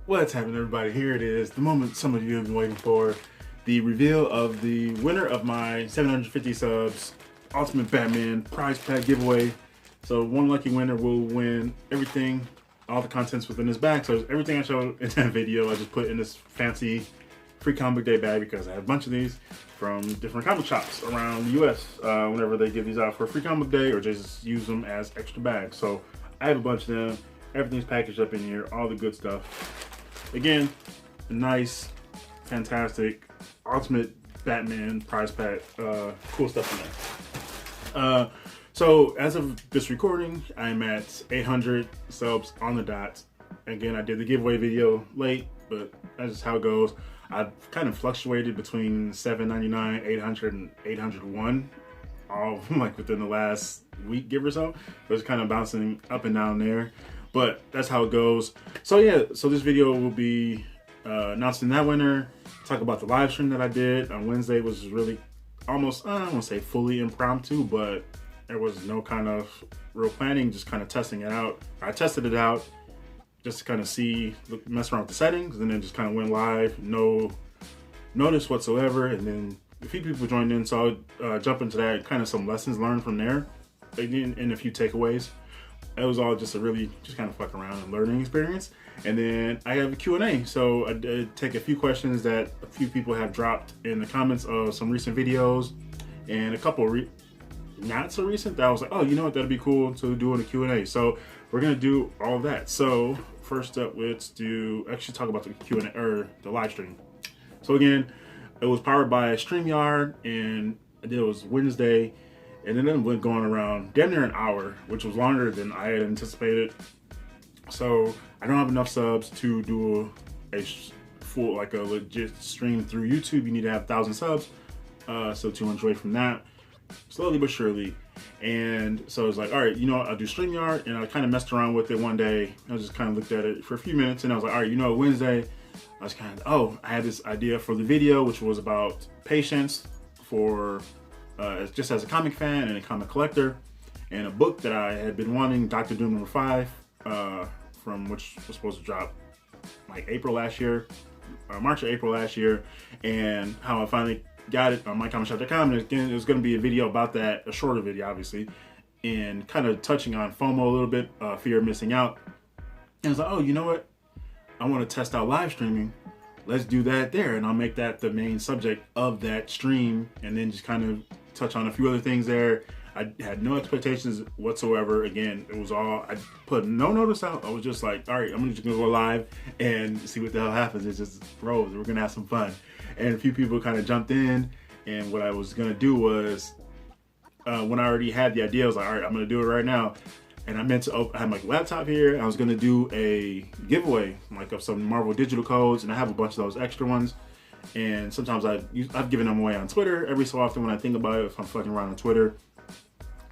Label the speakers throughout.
Speaker 1: What's happening, everybody? Here it is, the moment some of you have been waiting for. The reveal of the winner of my 750 subs Ultimate Batman prize pack giveaway. So one lucky winner will win everything, all the contents within this bag. So everything I showed in that video, I just put in this fancy free comic day bag because I have a bunch of these from different comic shops around the US whenever they give these out for a free comic day or just use them as extra bags. So I have a bunch of them. Everything's packaged up in here, all the good stuff. Again, a nice, fantastic, Ultimate Batman prize pack. Cool stuff in there. So as of this recording, I'm at 800 subs on the dot. Again, I did the giveaway video late, but that's just how it goes. I've kind of fluctuated between 799, 800, and 801, all like within the last week, give or so. So it's kind of bouncing up and down there. But that's how it goes. So yeah, so this video will be announcing that winner, talk about the live stream that I did on Wednesday. It was really almost, I don't want to say fully impromptu, but there was no kind of real planning, just kind of testing it out. I tested it out just to kind of see, mess around with the settings, and then just kind of went live, no notice whatsoever. And then a few people joined in, so I'll jump into that, kind of some lessons learned from there, and a few takeaways. It was all just a really just kind of fuck around and learning experience. And then I have a Q&A. So I did take a few questions that a few people have dropped in the comments of some recent videos, and a couple not so recent that I was like, oh, you know what, that'd be cool to do in a Q&A. So we're gonna do all of that. So first up, let's actually talk about the Q&A or the live stream. So again, it was powered by StreamYard, and it was Wednesday. And then it went going around damn near an hour, which was longer than I had anticipated. So I don't have enough subs to do a full, like a legit stream through YouTube. You need to have 1,000 subs. So to enjoy from that, slowly but surely. And so I was like, all right, you know what, I'll do StreamYard. And I kind of messed around with it one day. I just kind of looked at it for a few minutes, and I was like, all right, you know, Wednesday, I was kind of, I had this idea for the video, which was about patience for just as a comic fan and a comic collector, and a book that I had been wanting, Dr. Doom #5, from which was supposed to drop like April last year, March or April last year, and how I finally got it on mycomicshop.com. And again, it was going to be a video about that, a shorter video, obviously, and kind of touching on FOMO a little bit, fear of missing out. And I was like, oh, you know what? I want to test out live streaming. Let's do that there, and I'll make that the main subject of that stream, and then just kind of touch on a few other things there. I had no expectations whatsoever. Again, it was all, I put no notice out. I was just like, all right, I'm just gonna go live and see what the hell happens. It's just rolls. We're gonna have some fun. And a few people kind of jumped in, and what I was gonna do was, when I already had the idea, I was like, all right, I'm gonna do it right now. And I meant to, I had my laptop here, and I was gonna do a giveaway, like of some Marvel digital codes, and I have a bunch of those extra ones. And sometimes I've given them away on Twitter every so often when I think about it, if I'm fucking around on Twitter.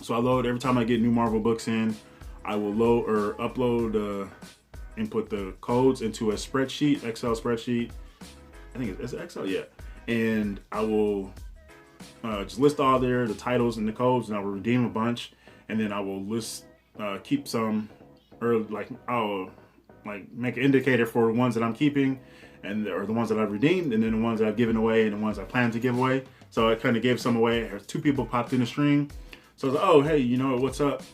Speaker 1: So I load, every time I get new Marvel books in, I will load or upload, input the codes into a spreadsheet, Excel spreadsheet. I think it's Excel, yeah. And I will just list all the titles and the codes, and I will redeem a bunch. And then I will list, keep some, or like, I'll like make an indicator for the ones that I'm keeping, or the ones that I've redeemed, and then the ones that I've given away, and the ones I plan to give away. So I kind of gave some away. Two people popped in the stream. So I was like, oh, hey, you know, what's up?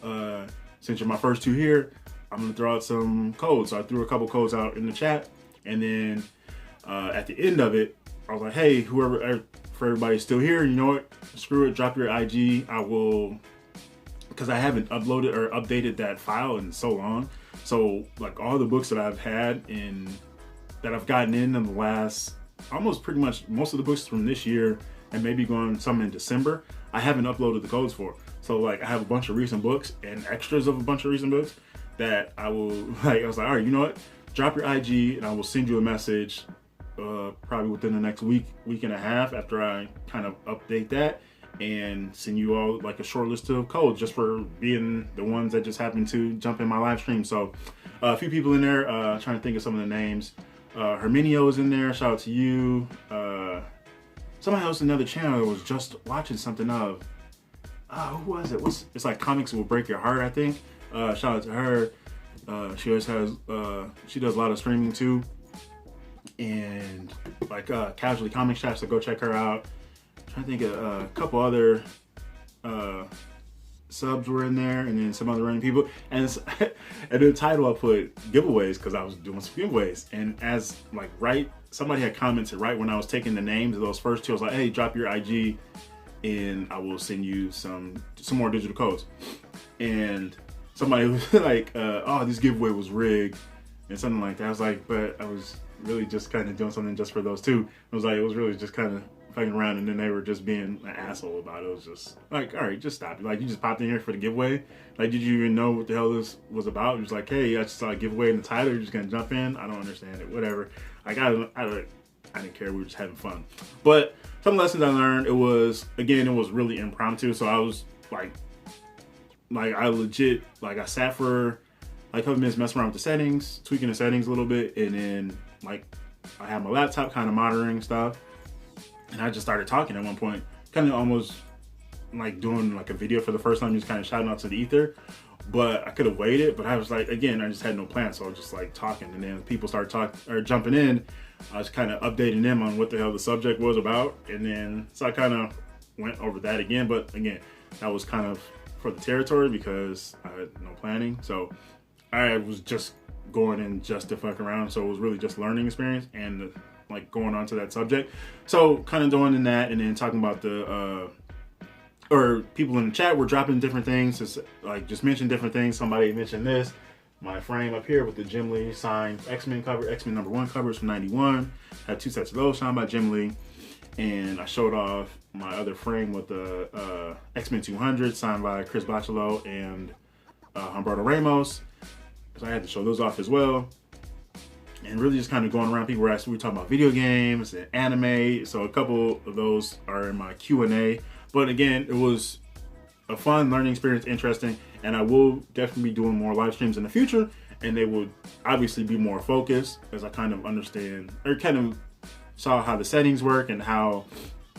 Speaker 1: Since you're my first two here, I'm going to throw out some codes. So I threw a couple codes out in the chat. And then at the end of it, I was like, hey, whoever, for everybody still here, you know what? Screw it, drop your IG. I will, because I haven't uploaded or updated that file in so long. So like all the books that I've had that I've gotten in the last, almost pretty much most of the books from this year, and maybe going some in December, I haven't uploaded the codes for. So like I have a bunch of recent books and extras of a bunch of recent books that I will, like, I was like, all right, you know what? Drop your IG and I will send you a message probably within the next week and a half after I kind of update that, and send you all like a short list of codes just for being the ones that just happened to jump in my live stream. So a few people in there, trying to think of some of the names. Herminio is in there, shout out to you. Somebody else in another channel I was just watching something of. Who was it? It's like Comics Will Break Your Heart, I think. Shout out to her. She always has, she does a lot of streaming too. and like Casually Comic Shop, so go check her out. I'm trying to think of a couple other subs were in there, and then some other random people. And the title I put giveaways because I was doing some giveaways. And as like somebody had commented right when I was taking the names of those first two, I was like, hey, drop your IG and I will send you some more digital codes. And somebody was like, oh, this giveaway was rigged and something like that. I was like, but I was really just kind of doing something just for those two. I was like, it was really just kind of fucking around, and then they were just being an asshole about it. It was just like, all right, just stop it. Like, you just popped in here for the giveaway. Like, did you even know what the hell this was about? It was like, hey, I just saw a giveaway in the title. You're just gonna jump in? I don't understand it. Whatever. Like, I didn't care. We were just having fun. But some lessons I learned, it was really impromptu. So I was like I legit, like, I sat for like a couple minutes messing around with the settings, tweaking the settings a little bit, and then like I had my laptop kind of monitoring stuff. And I just started talking at one point, kind of almost like doing like a video for the first time, just kind of shouting out to the ether. But I could have waited, but I was like, again, I just had no plan. So I was just like talking, and then people started jumping in. I was kind of updating them on what the hell the subject was about. And then, so I kind of went over that again. But again, that was kind of for the territory because I had no planning. So I was just going in just to fuck around. So it was really just learning experience and like going on to that subject. So kind of doing in that, and then talking about or people in the chat were dropping different things, just mention different things. Somebody mentioned this, my frame up here with the Jim Lee signed X-Men cover, X-Men #1 covers from '91. Had 2 sets of those signed by Jim Lee, and I showed off my other frame with the X-Men 200 signed by Chris Bachalo and Humberto Ramos. So I had to show those off as well. And really just kind of going around, people were asking, we were talking about video games and anime. So a couple of those are in my Q&A. But again, it was a fun learning experience, interesting. And I will definitely be doing more live streams in the future. And they will obviously be more focused as I kind of understand, or kind of saw how the settings work and how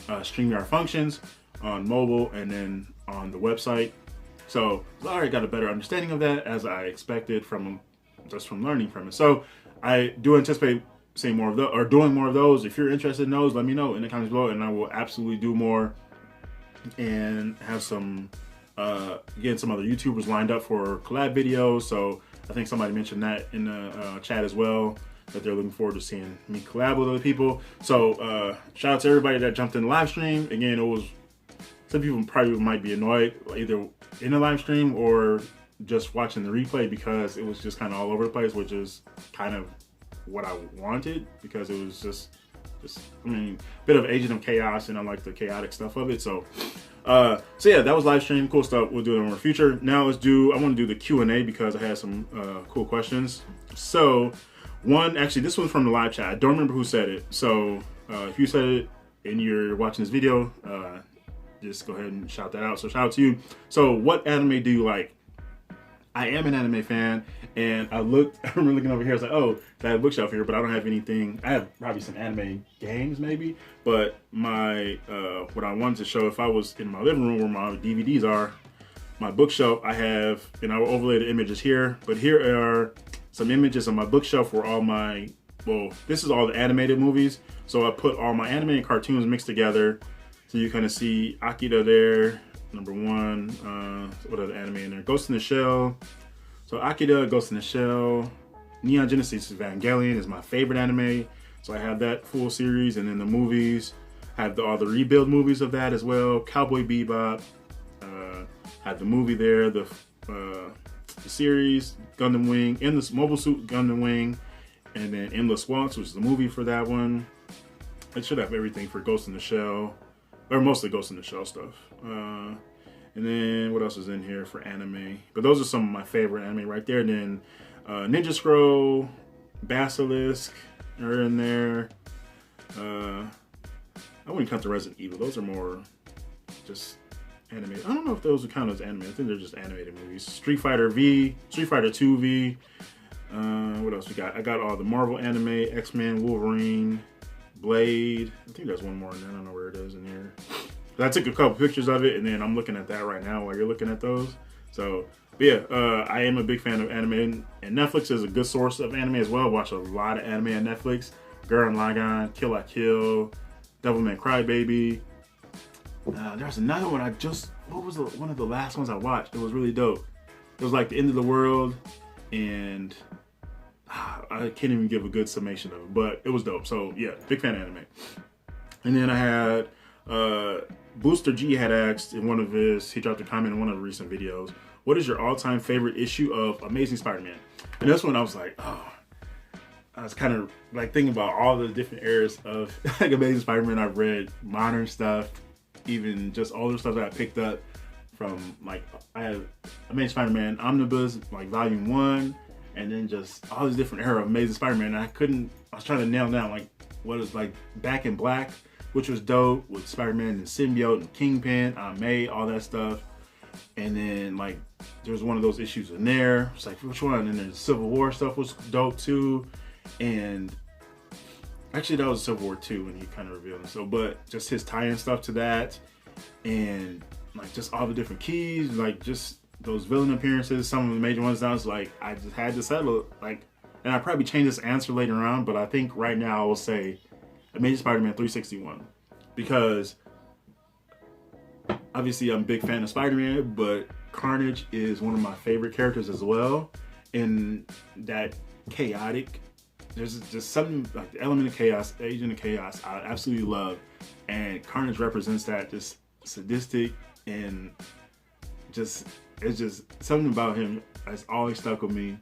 Speaker 1: StreamYard functions on mobile and then on the website. So I already got a better understanding of that, as I expected from learning from it. So I do anticipate saying more of those, or doing more of those. If you're interested in those, let me know in the comments below, and I will absolutely do more and have some, again, some other YouTubers lined up for collab videos. So I think somebody mentioned that in the chat as well, that they're looking forward to seeing me collab with other people. So shout out to everybody that jumped in the live stream. Again, it was, some people probably might be annoyed either in the live stream or just watching the replay, because it was just kind of all over the place, which is kind of what I wanted, because it was just I mean, a bit of Agent of Chaos, and I like the chaotic stuff of it. So yeah, that was live stream, cool stuff. We'll do it in the future. Now I want to do the Q&A because I had some cool questions. So actually this one's from the live chat. I don't remember who said it. So if you said it and you're watching this video, just go ahead and shout that out. So shout out to you. So what anime do you like? I am an anime fan, and I'm looking over here. I was like, oh, I have a bookshelf here, but I don't have anything. I have probably some anime games maybe, but my what I wanted to show, if I was in my living room where my DVDs are, my bookshelf, I have, and I will overlay the images here, but here are some images on my bookshelf where all my, well, this is all the animated movies. So I put all my anime and cartoons mixed together. So you kind of see Akira there. #1, what other anime in there? Ghost in the Shell. So Akira, Ghost in the Shell, Neon Genesis Evangelion is my favorite anime. So I have that full series, and then the movies. I have all the rebuild movies of that as well. Cowboy Bebop. Have the movie there, the series, Gundam Wing, Endless Mobile Suit Gundam Wing, and then Endless Waltz, which is the movie for that one. It should have everything for Ghost in the Shell. Or mostly Ghost in the Shell stuff. And then what else is in here for anime? But those are some of my favorite anime right there. And then Ninja Scroll, Basilisk are in there. I wouldn't count the Resident Evil. Those are more just animated. I don't know if those would count as anime. I think they're just animated movies. Street Fighter V, Street Fighter 2 V. What else we got? I got all the Marvel anime, X-Men, Wolverine, Blade. I think there's one more in there. I don't know where it is in here. But I took a couple pictures of it, and then I'm looking at that right now while you're looking at those. So, but yeah, I am a big fan of anime, and Netflix is a good source of anime as well. I watch a lot of anime on Netflix. Gurren Lagann, Kill la Kill, Devilman Crybaby. There's another one what was one of the last ones I watched? It was really dope. It was like the end of the world, and I can't even give a good summation of it, but it was dope. So yeah, big fan of anime. And then I had Booster G had asked in he dropped a comment in one of the recent videos, what is your all-time favorite issue of Amazing Spider-Man? And this one I was like, I was kind of like thinking about all the different eras of like Amazing Spider-Man I've read, modern stuff, even just older stuff that I picked up from, like, I have Amazing Spider-Man Omnibus, like Volume 1, and then just all these different era of Amazing Spider-Man. And I was trying to nail down like what is like Back in Black, which was dope, with Spider-Man and Symbiote and Kingpin, May, all that stuff. And then like there's one of those issues in there. It's like, which one? And then the Civil War stuff was dope too. And actually that was Civil War 2 when he kind of revealed himself, but just his tie-in stuff to that, and like just all the different keys, like just those villain appearances, some of the major ones. I was like, I just had to settle, like, and I'll probably change this answer later on, but I think right now I will say Amazing Spider-Man 361, because obviously I'm a big fan of Spider-Man, but Carnage is one of my favorite characters as well. In that chaotic, there's just something like the element of chaos, the agent of chaos, I absolutely love. And Carnage represents that, just sadistic, and just, it's just something about him that's always stuck with me.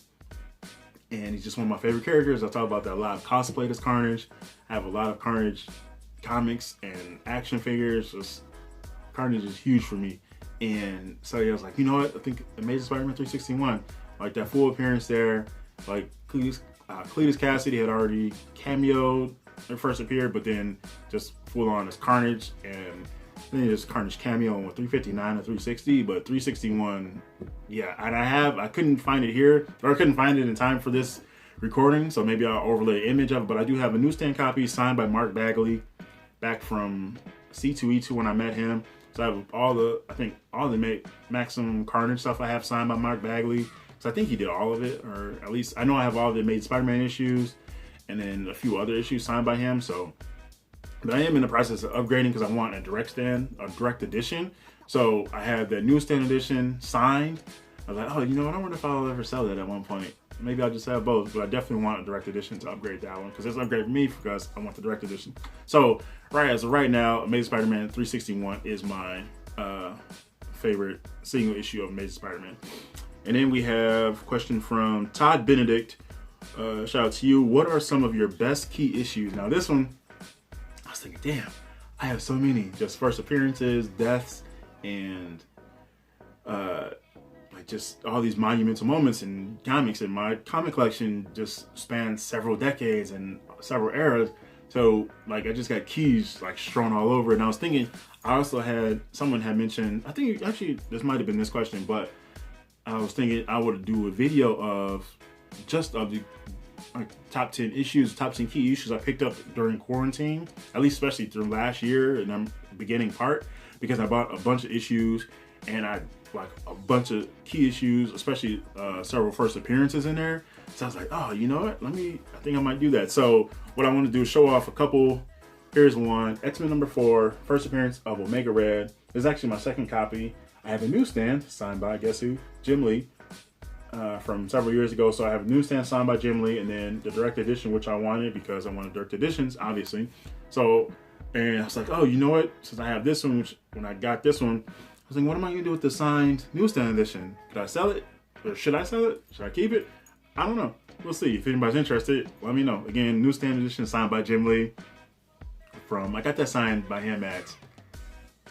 Speaker 1: And he's just one of my favorite characters. I talk about that a lot. I've cosplayed as Carnage. I have a lot of Carnage comics and action figures. Just Carnage is huge for me. And so yeah, I was like, you know what? I think Amazing Spider-Man 361, like that full appearance there, like Cletus Cassidy had already cameoed when first appeared, but then just full on as Carnage, and then there's Carnage cameo with 359 and 360, but 361, yeah, and I couldn't find it here, or I couldn't find it in time for this recording, so maybe I'll overlay an image of it, but I do have a newsstand copy signed by Mark Bagley back from C2E2 when I met him. So I have all the Maximum Carnage stuff I have signed by Mark Bagley. So I think he did all of it, or at least I know I have all the Amazing Spider-Man issues, and then a few other issues signed by him. So, but I am in the process of upgrading because I want a direct edition. So I have the newsstand edition signed. I was like, oh, you know what? I wonder if I'll ever sell that at one point. Maybe I'll just have both, but I definitely want a direct edition to upgrade that one, because it's an upgrade for me because I want the direct edition. So as of right now, Amazing Spider-Man 361 is my favorite single issue of Amazing Spider-Man. And then we have a question from Todd Benedict. Shout out to you. What are some of your best key issues? Now this one, I was thinking, damn, I have so many. Just first appearances, deaths, and like just all these monumental moments in comics. And my comic collection just spans several decades and several eras. So like I just got keys like strewn all over. And I was thinking, I also had, someone had mentioned, I think actually this might have been this question, but I was thinking I would do a video of the like top 10 issues, top 10 key issues I picked up during quarantine, at least especially through last year and the beginning part, because I bought a bunch of issues and I like a bunch of key issues, especially several first appearances in there. So I was like, oh, you know what? I think I might do that. So what I want to do is show off a couple. Here's one, X-Men #4, first appearance of Omega Red. This is actually my second copy. I have a newsstand signed by, guess who? Jim Lee, from several years ago. So I have a newsstand signed by Jim Lee, and then the direct edition, which I wanted because I wanted direct editions, obviously. So, and I was like, oh, you know what? Since I have this one, which when I got this one, I was like, what am I gonna do with the signed newsstand edition? Could I sell it? Or should I sell it? Should I keep it? I don't know. We'll see. If anybody's interested, let me know. Again, newsstand edition signed by Jim Lee. I got that signed by him at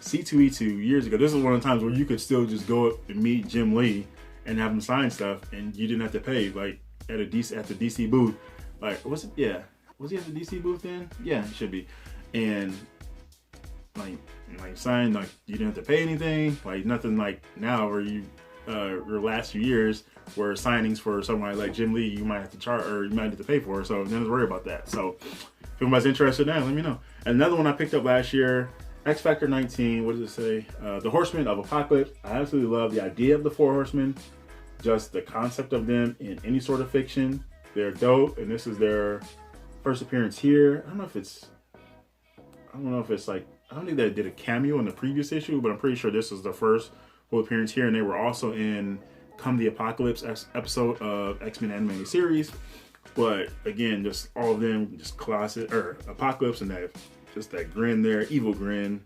Speaker 1: C2E2 years ago. This is one of the times where you could still just go up and meet Jim Lee and have him sign stuff, and you didn't have to pay, like at the DC booth. Like, was it? Yeah, was he at the DC booth then? Yeah, he should be. And like sign, like you didn't have to pay anything. Like nothing like now where you your last few years where signings for somebody like Jim Lee you might have to charge, or you might have to pay for. So don't worry about that. So if anybody's interested now, let me know. Another one I picked up last year, X Factor 19, what does it say? The Horsemen of Apocalypse. I absolutely love the idea of the Four Horsemen, just the concept of them in any sort of fiction. They're dope, and this is their first appearance here. I don't know if it's like, I don't think they did a cameo in the previous issue, but I'm pretty sure this is the first full appearance here. And they were also in Come the Apocalypse episode of X-Men animated series. But again, just all of them, just classic, or Apocalypse, and that that grin there, evil grin.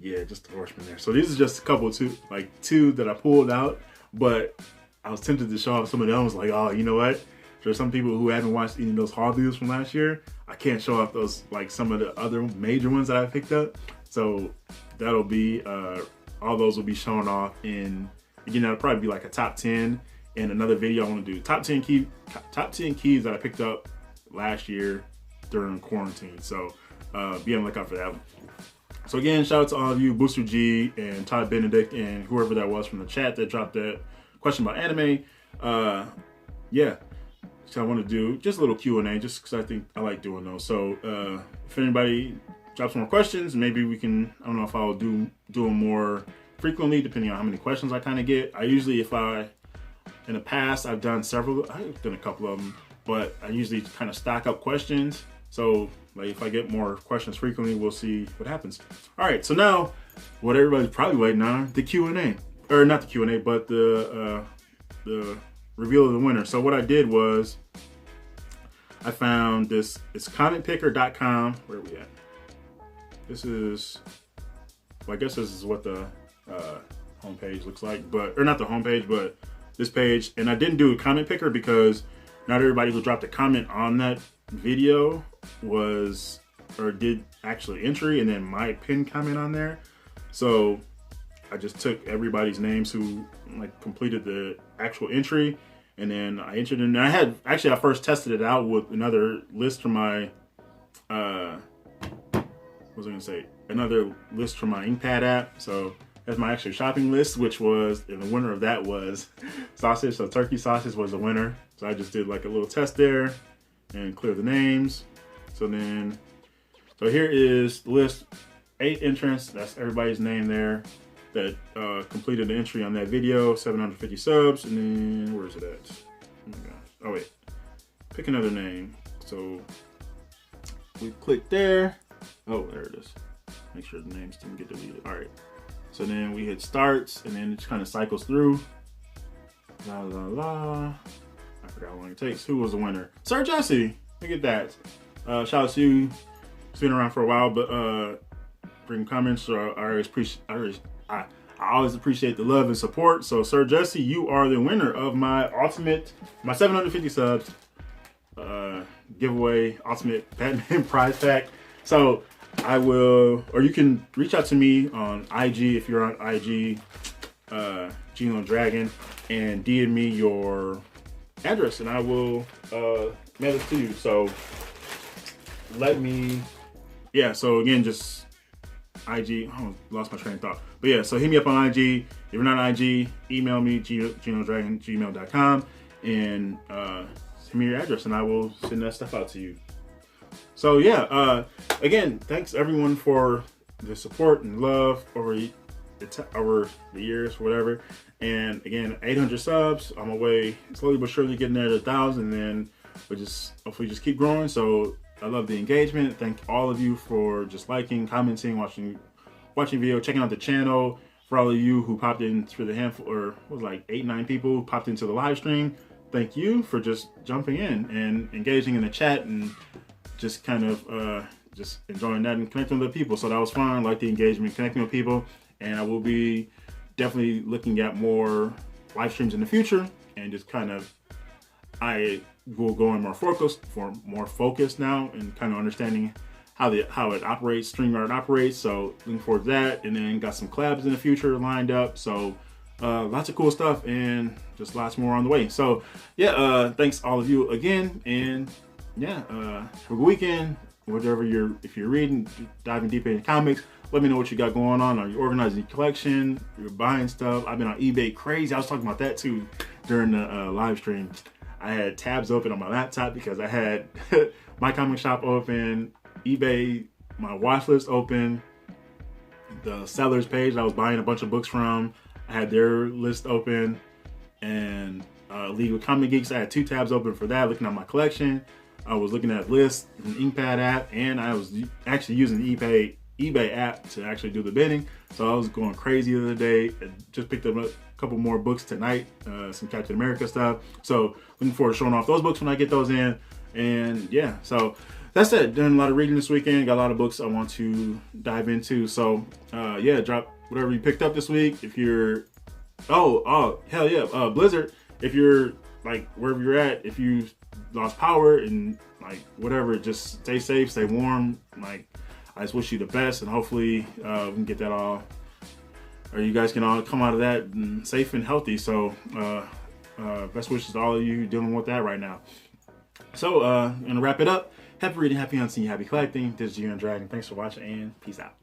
Speaker 1: Yeah, just the Horseman there. So these are just a couple, two that I pulled out, but I was tempted to show off some of them. I was like, oh, you know what? There's some people who haven't watched any of those haul videos from last year. I can't show off those, like some of the other major ones that I picked up. So that'll be, all those will be shown off in, again, that'll probably be like a top 10 in another video I want to do. Top 10 keys that I picked up last year during quarantine. So be on the lookout for that one. So again, shout out to all of you, Booster G and Todd Benedict and whoever that was from the chat that dropped that question about anime. Yeah. So I want to do just a little Q&A just because I think I like doing those. So if anybody drops more questions, maybe we can, I don't know if I'll do them more frequently depending on how many questions I kind of get. I usually, in the past, I've done a couple of them, but I usually kind of stack up questions. So like if I get more questions frequently, we'll see what happens. All right, so now what everybody's probably waiting on, the Q&A. Or not the Q&A, but the reveal of the winner. So what I did was I found this, it's comicpicker.com. Where are we at? This is, well, I guess this is what the homepage looks like, or not the homepage, but this page. And I didn't do a comment picker because not everybody who dropped a comment on that video did actually entry, and then my pinned comment on there. So I just took everybody's names who like completed the actual entry, and then I entered in. I first tested it out with another list from my another list from my inkpad app. So that's my actual shopping list, which was, and the winner of that was sausage. So turkey sausage was the winner. So I just did like a little test there and clear the names. So here is the list, 8 entrants. That's everybody's name there that completed the entry on that video, 750 subs. And then where is it at? Oh my gosh. Oh wait, pick another name. So we click there. Oh, there it is. Make sure the names didn't get deleted. All right. So then we hit starts, and then it just kind of cycles through. La la la. I forgot how long it takes. Who was the winner? Sir Jesse. Look at that. Shout out to you. It's been around for a while, but bring comments. So I always appreciate the love and support. So Sir Jesse, you are the winner of my 750 subs giveaway ultimate Batman prize pack. So I will, or you can reach out to me on IG if you're on IG, GENOTHADRAGON, and DM me your address, and I will mail it to you. So so again, just IG. I lost my train of thought, but yeah. So hit me up on IG. If you're not on IG, email me genothdragon@gmail.com and send me your address, and I will send that stuff out to you. So yeah, again, thanks everyone for the support and love over the years, whatever. And again, 800 subs. I'm away slowly but surely getting there to 1,000, and then we'll just hopefully just keep growing. So I love the engagement. Thank all of you for just liking, commenting, watching video, checking out the channel. For all of you who popped in for the handful, or it was like 8-9 people who popped into the live stream, thank you for just jumping in and engaging in the chat and just kind of just enjoying that and connecting with people. So that was fun. I like the engagement, connecting with people, and I will be definitely looking at more live streams in the future, and just kind of I will go in more focused now, and kind of understanding how it operates, StreamYard operates. So looking forward to that, and then got some collabs in the future lined up. So lots of cool stuff, and just lots more on the way. So yeah, thanks all of you again, and yeah, have a good weekend. Whatever if you're reading, diving deep into comics, let me know what you got going on. Are you organizing your collection? You're buying stuff? I've been on eBay crazy. I was talking about that too during the live stream. I had tabs open on my laptop because I had my comic shop open, eBay, my watch list open, the sellers page I was buying a bunch of books from, I had their list open, and League of Comic Geeks, I had 2 tabs open for that, looking at my collection. I was looking at lists, an Inkpad app, and I was actually using the eBay app to actually do the bidding. So I was going crazy the other day. I just picked up a couple more books tonight, some Captain America stuff. So looking forward to showing off those books when I get those in. And yeah, so that's it. Doing a lot of reading this weekend. Got a lot of books I want to dive into. So yeah, drop whatever you picked up this week. If you're, oh hell yeah, Blizzard. If you're like wherever you're at, if you lost power and like whatever, just stay safe, stay warm. Like I just wish you the best, and hopefully we can get that all, or you guys can all come out of that safe and healthy. So best wishes to all of you dealing with that right now. So I'm gonna wrap it up. Happy reading, happy hunting, happy collecting. This is GENOTHADRAGON. Thanks for watching, and peace out.